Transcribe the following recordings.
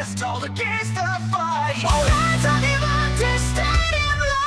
against all against the fight. All eyes on him understand him life.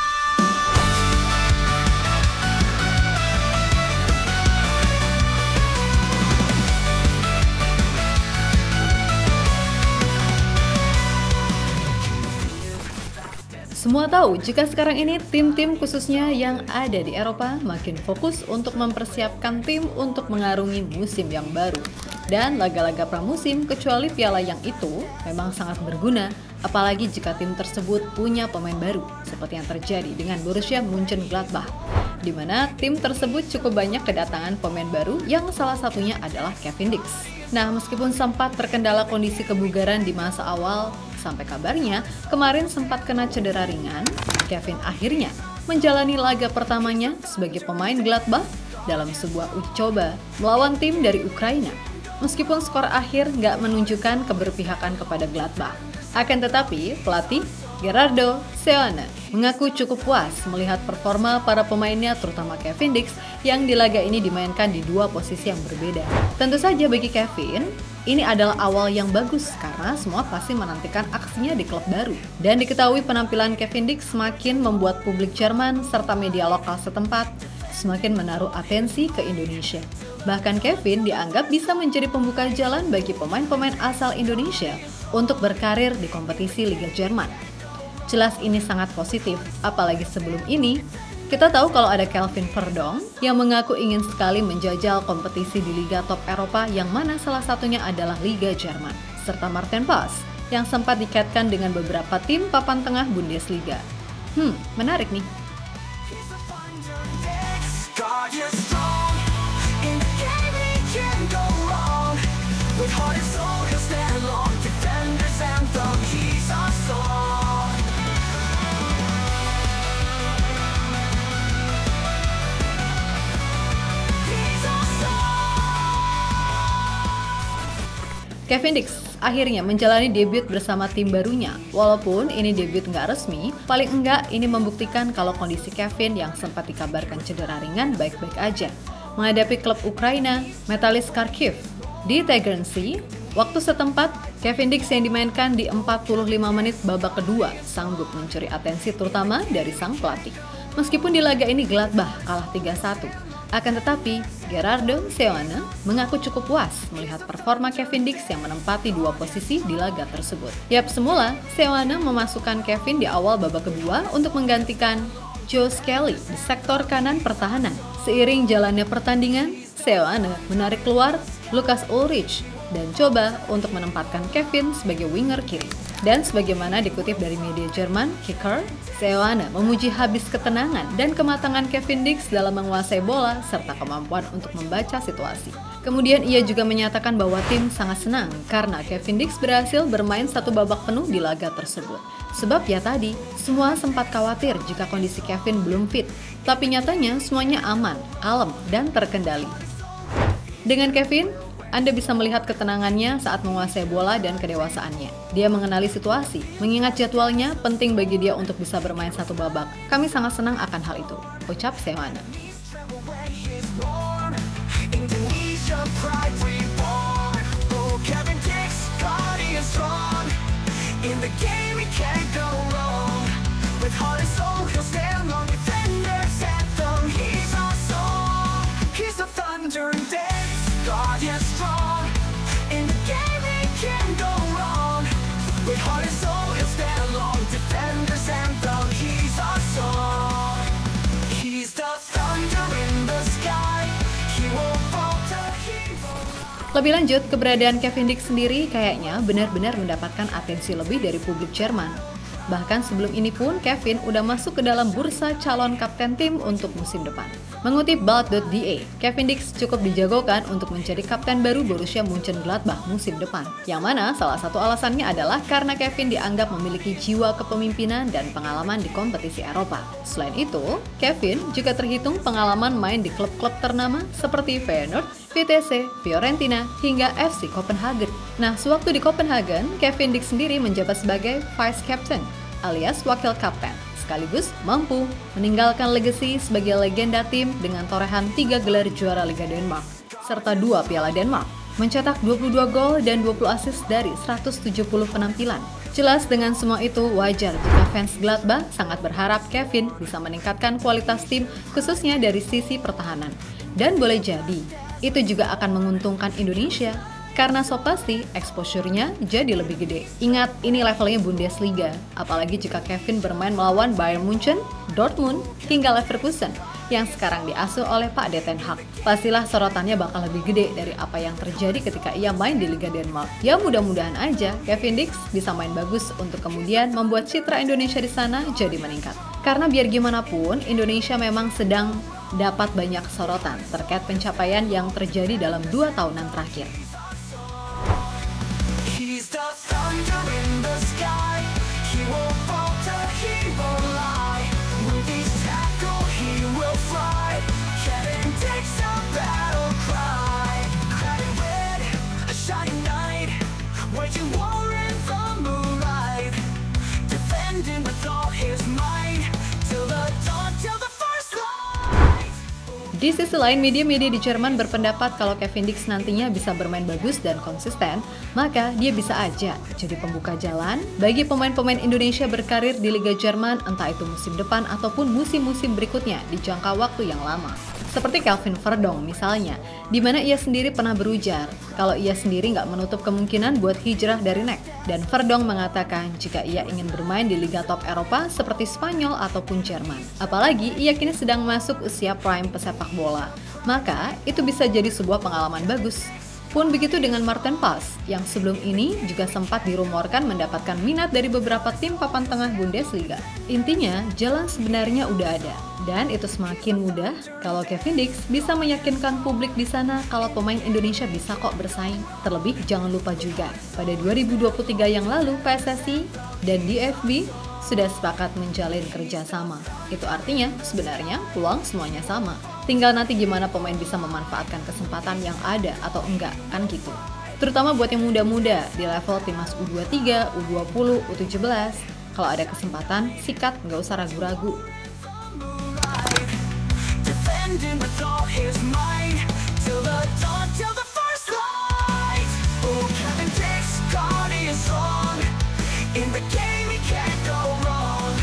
Semua tahu jika sekarang ini tim-tim khususnya yang ada di Eropa makin fokus untuk mempersiapkan tim untuk mengarungi musim yang baru. Dan laga-laga pramusim kecuali piala yang itu memang sangat berguna, apalagi jika tim tersebut punya pemain baru, seperti yang terjadi dengan Borussia Mönchengladbach, di mana tim tersebut cukup banyak kedatangan pemain baru yang salah satunya adalah Kevin Dix. Nah, meskipun sempat terkendala kondisi kebugaran di masa awal, sampai kabarnya kemarin sempat kena cedera ringan, Kevin akhirnya menjalani laga pertamanya sebagai pemain Gladbach dalam sebuah uji coba melawan tim dari Ukraina. Meskipun skor akhir nggak menunjukkan keberpihakan kepada Gladbach. Akan tetapi, pelatih Gerardo Seoane mengaku cukup puas melihat performa para pemainnya terutama Kevin Dix yang di laga ini dimainkan di dua posisi yang berbeda. Tentu saja bagi Kevin, ini adalah awal yang bagus karena semua pasti menantikan aksinya di klub baru. Dan diketahui penampilan Kevin Dix semakin membuat publik Jerman serta media lokal setempat semakin menaruh atensi ke Indonesia. Bahkan Kevin dianggap bisa menjadi pembuka jalan bagi pemain-pemain asal Indonesia untuk berkarir di kompetisi Liga Jerman. Jelas ini sangat positif, apalagi sebelum ini kita tahu kalau ada Kelvin Verdong yang mengaku ingin sekali menjajal kompetisi di Liga Top Eropa yang mana salah satunya adalah Liga Jerman, serta Martin Paes yang sempat dikaitkan dengan beberapa tim papan tengah Bundesliga. Menarik nih. God, you're strong. In the game he can't go wrong. With heart and soul he'll stand long. Defenders anthem, he's our song. He's our song. Kevin Dix akhirnya menjalani debut bersama tim barunya. Walaupun ini debut nggak resmi, paling enggak ini membuktikan kalau kondisi Kevin yang sempat dikabarkan cedera ringan baik-baik aja. Menghadapi klub Ukraina, Metalist Kharkiv. Di Tegernsee, waktu setempat, Kevin Dix yang dimainkan di 45 menit babak kedua sanggup mencuri atensi terutama dari sang pelatih. Meskipun di laga ini Gladbach kalah 3-1. Akan tetapi, Gerardo Seoane mengaku cukup puas melihat performa Kevin Dix yang menempati dua posisi di laga tersebut. Semula Seoane memasukkan Kevin di awal babak kedua untuk menggantikan Joe Skelly di sektor kanan pertahanan. Seiring jalannya pertandingan, Seoane menarik keluar Lukas Ullrich dan coba untuk menempatkan Kevin sebagai winger kiri. Dan sebagaimana dikutip dari media Jerman, Kicker, Seoane memuji habis ketenangan dan kematangan Kevin Dix dalam menguasai bola serta kemampuan untuk membaca situasi. Kemudian ia juga menyatakan bahwa tim sangat senang karena Kevin Dix berhasil bermain satu babak penuh di laga tersebut. Sebab ya tadi, semua sempat khawatir jika kondisi Kevin belum fit, tapi nyatanya semuanya aman, kalem, dan terkendali. Dengan Kevin, Anda bisa melihat ketenangannya saat menguasai bola dan kedewasaannya. Dia mengenali situasi, mengingat jadwalnya penting bagi dia untuk bisa bermain satu babak. Kami sangat senang akan hal itu, ucap Seoane. God is strong. In the game he can't go wrong. With heart and soul he'll stand long. Defenders anthem, he's our song. He's the thunder in the sky. He won't falter, he won't. Lebih lanjut, keberadaan Kevin Dix sendiri kayaknya benar-benar mendapatkan atensi lebih dari publik Jerman. Bahkan sebelum ini pun Kevin udah masuk ke dalam bursa calon kapten tim untuk musim depan. Mengutip Bild.de, Kevin Dix cukup dijagokan untuk menjadi kapten baru Borussia Mönchengladbach musim depan. Yang mana salah satu alasannya adalah karena Kevin dianggap memiliki jiwa kepemimpinan dan pengalaman di kompetisi Eropa. Selain itu, Kevin juga terhitung pengalaman main di klub-klub ternama seperti Feyenoord, VTC, Fiorentina, hingga FC Copenhagen. Nah, sewaktu di Copenhagen, Kevin Dix sendiri menjabat sebagai Vice Captain alias wakil kapten, sekaligus mampu meninggalkan legasi sebagai legenda tim dengan torehan 3 gelar juara Liga Denmark, serta 2 Piala Denmark. mencetak 22 gol dan 20 assist dari 170 penampilan. Jelas dengan semua itu wajar jika fans Gladbach sangat berharap Kevin bisa meningkatkan kualitas tim khususnya dari sisi pertahanan. Dan boleh jadi, itu juga akan menguntungkan Indonesia karena so pasti exposure-nya jadi lebih gede. Ingat, ini levelnya Bundesliga, apalagi jika Kevin bermain melawan Bayern Munchen, Dortmund, hingga Leverkusen yang sekarang diasuh oleh Pak Ten Hag. Pastilah sorotannya bakal lebih gede dari apa yang terjadi ketika ia main di Liga Denmark. Ya mudah-mudahan aja Kevin Dix bisa main bagus untuk kemudian membuat citra Indonesia di sana jadi meningkat. Karena biar gimana pun, Indonesia memang sedang dapat banyak sorotan terkait pencapaian yang terjadi dalam 2 tahunan terakhir. He's the thunder in the sky. He won't falter, he won't lie. When he's tackled, he will fly. Kevin takes a battle cry. Clad in red, a shining knight, waging war in the moonlight, defending with all his might till the dawn, till the first light. Di sisi lain, media-media di Jerman berpendapat kalau Kevin Dix nantinya bisa bermain bagus dan konsisten, maka dia bisa aja jadi pembuka jalan bagi pemain-pemain Indonesia berkarir di Liga Jerman, entah itu musim depan ataupun musim-musim berikutnya di jangka waktu yang lama. Seperti Kelvin Verdonk misalnya, di mana ia sendiri pernah berujar kalau ia sendiri nggak menutup kemungkinan buat hijrah dari NEC. Dan Verdonk mengatakan jika ia ingin bermain di liga top Eropa seperti Spanyol ataupun Jerman. Apalagi ia kini sedang masuk usia prime pesepak bola, maka itu bisa jadi sebuah pengalaman bagus. Pun begitu dengan Maarten Pas, yang sebelum ini juga sempat dirumorkan mendapatkan minat dari beberapa tim papan tengah Bundesliga. Intinya, jalan sebenarnya udah ada, dan itu semakin mudah kalau Kevin Dix bisa meyakinkan publik di sana kalau pemain Indonesia bisa kok bersaing. Terlebih jangan lupa juga, pada 2023 yang lalu PSSI dan DFB sudah sepakat menjalin kerjasama. Itu artinya sebenarnya peluang semuanya sama. Tinggal nanti gimana pemain bisa memanfaatkan kesempatan yang ada atau enggak, kan gitu. Terutama buat yang muda-muda di level timnas U23, U20, U17. Kalau ada kesempatan, sikat, nggak usah ragu-ragu. Defending with all his might till the dawn, till the first light. Oh, Kevin Dix, guardian song. In the game he can't go wrong.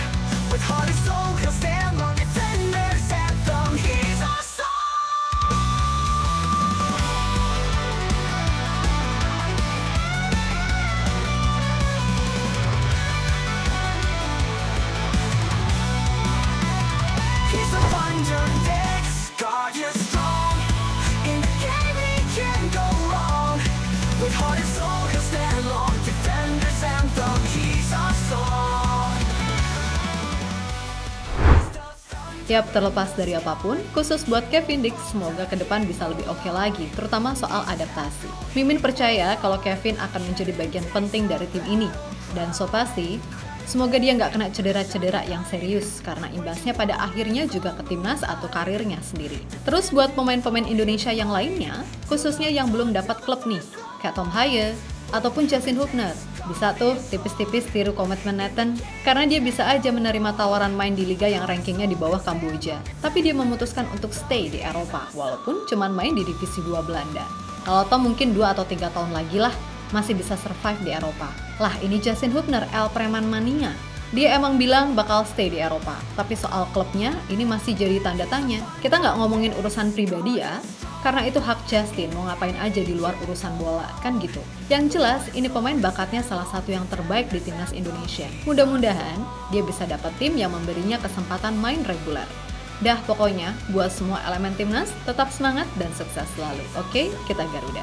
With heart and soul he'll stand long. Defender's anthem, he's our song. He's a thunder Dix, guardian strong. In the game he can't go wrong. With heart and soul he'll stand long. Defender's anthem, he's our song. Tiap terlepas dari apapun, khusus buat Kevin Dix, semoga ke depan bisa lebih oke lagi, terutama soal adaptasi. Mimin percaya kalau Kevin akan menjadi bagian penting dari tim ini. Dan so pasti, semoga dia nggak kena cedera-cedera yang serius, karena imbasnya pada akhirnya juga ke timnas atau karirnya sendiri. Terus buat pemain-pemain Indonesia yang lainnya, khususnya yang belum dapat klub nih, kayak Tom Haye, ataupun Justin Hubner, bisa tuh tipis-tipis tiru komitmen Nathan, karena dia bisa aja menerima tawaran main di liga yang rankingnya di bawah Kamboja. Tapi dia memutuskan untuk stay di Eropa, walaupun cuman main di divisi 2 Belanda. Kalau Tom mungkin 2 atau 3 tahun lagi lah, masih bisa survive di Eropa. Lah ini Justin Hubner, El Preman Mania. Dia emang bilang bakal stay di Eropa, tapi soal klubnya ini masih jadi tanda tanya. Kita nggak ngomongin urusan pribadi ya, karena itu hak Justin mau ngapain aja di luar urusan bola, kan gitu. Yang jelas, ini pemain bakatnya salah satu yang terbaik di timnas Indonesia. Mudah-mudahan dia bisa dapat tim yang memberinya kesempatan main reguler. Dah pokoknya, buat semua elemen timnas, tetap semangat dan sukses selalu. Oke, kita Garuda.